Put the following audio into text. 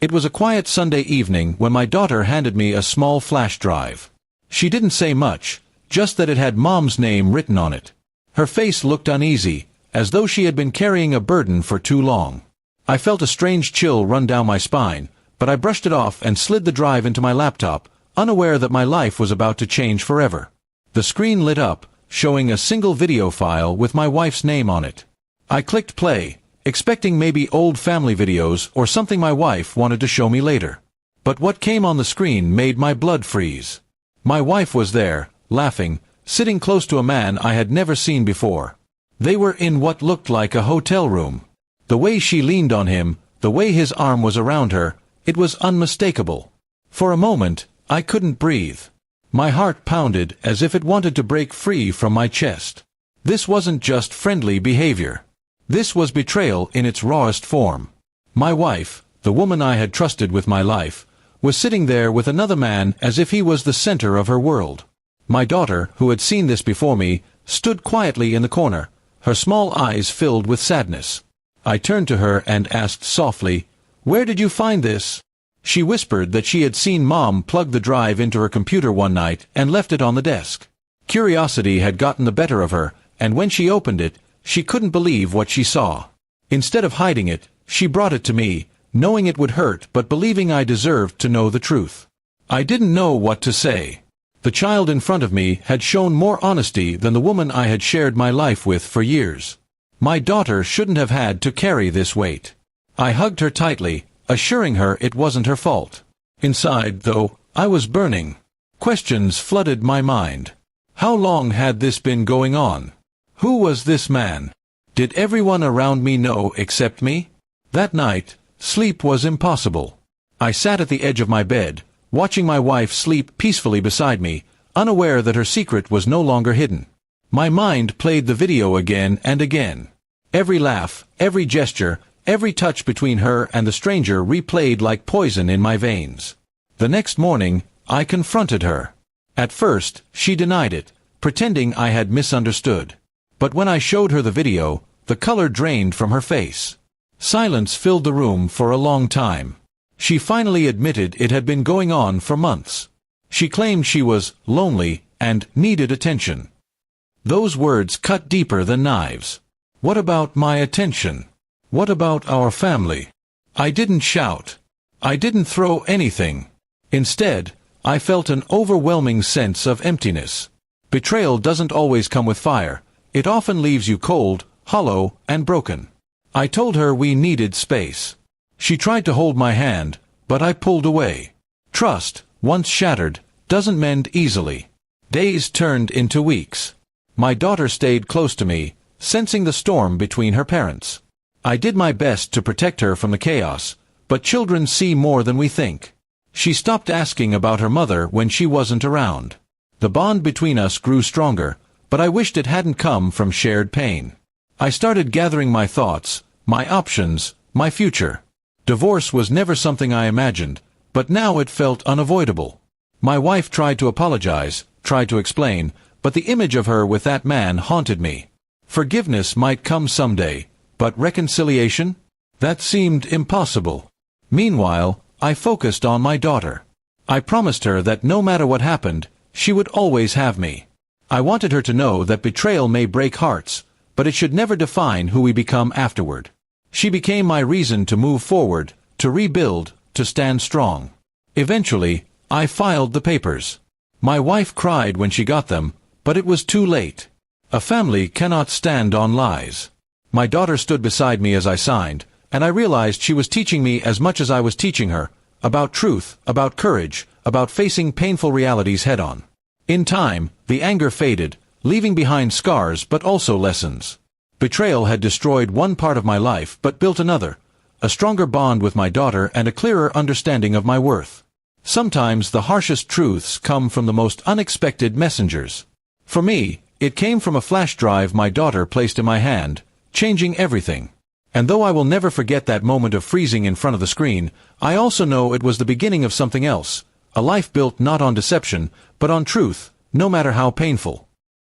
It was a quiet Sunday evening when my daughter handed me a small flash drive. She didn't say much, just that it had Mom's name written on it. Her face looked uneasy, as though she had been carrying a burden for too long. I felt a strange chill run down my spine, but I brushed it off and slid the drive into my laptop, unaware that my life was about to change forever. The screen lit up, showing a single video file with my wife's name on it. I clicked play, expecting maybe old family videos or something my wife wanted to show me later. But what came on the screen made my blood freeze. My wife was there, laughing, sitting close to a man I had never seen before. They were in what looked like a hotel room. The way she leaned on him, the way his arm was around her, it was unmistakable. For a moment, I couldn't breathe. My heart pounded as if it wanted to break free from my chest. This wasn't just friendly behavior. This was betrayal in its rawest form. My wife, the woman I had trusted with my life, was sitting there with another man as if he was the center of her world. My daughter, who had seen this before me, stood quietly in the corner, her small eyes filled with sadness. I turned to her and asked softly, "Where did you find this?" She whispered that she had seen Mom plug the drive into her computer one night and left it on the desk. Curiosity had gotten the better of her, and when she opened it, she couldn't believe what she saw. Instead of hiding it, she brought it to me, knowing it would hurt but believing I deserved to know the truth. I didn't know what to say. The child in front of me had shown more honesty than the woman I had shared my life with for years. My daughter shouldn't have had to carry this weight. I hugged her tightly, assuring her it wasn't her fault. Inside, though, I was burning. Questions flooded my mind. How long had this been going on? Who was this man? Did everyone around me know except me? That night, sleep was impossible. I sat at the edge of my bed, watching my wife sleep peacefully beside me, unaware that her secret was no longer hidden. My mind played the video again and again. Every laugh, every gesture, every touch between her and the stranger replayed like poison in my veins. The next morning, I confronted her. At first, she denied it, pretending I had misunderstood. But when I showed her the video, the color drained from her face. Silence filled the room for a long time. She finally admitted it had been going on for months. She claimed she was lonely and needed attention. Those words cut deeper than knives. What about my attention? What about our family? I didn't shout. I didn't throw anything. Instead, I felt an overwhelming sense of emptiness. Betrayal doesn't always come with fire. It often leaves you cold, hollow, and broken. I told her we needed space. She tried to hold my hand, but I pulled away. Trust, once shattered, doesn't mend easily. Days turned into weeks. My daughter stayed close to me, sensing the storm between her parents. I did my best to protect her from the chaos, but children see more than we think. She stopped asking about her mother when she wasn't around. The bond between us grew stronger, but I wished it hadn't come from shared pain. I started gathering my thoughts, my options, my future. Divorce was never something I imagined, but now it felt unavoidable. My wife tried to apologize, tried to explain, but the image of her with that man haunted me. Forgiveness might come someday, but reconciliation? That seemed impossible. Meanwhile, I focused on my daughter. I promised her that no matter what happened, she would always have me. I wanted her to know that betrayal may break hearts, but it should never define who we become afterward. She became my reason to move forward, to rebuild, to stand strong. Eventually, I filed the papers. My wife cried when she got them, but it was too late. A family cannot stand on lies. My daughter stood beside me as I signed, and I realized she was teaching me as much as I was teaching her, about truth, about courage, about facing painful realities head-on. In time, the anger faded, leaving behind scars but also lessons. Betrayal had destroyed one part of my life but built another, a stronger bond with my daughter and a clearer understanding of my worth. Sometimes the harshest truths come from the most unexpected messengers. For me, it came from a flash drive my daughter placed in my hand, changing everything. And though I will never forget that moment of freezing in front of the screen, I also know it was the beginning of something else, a life built not on deception, but on truth, no matter how painful.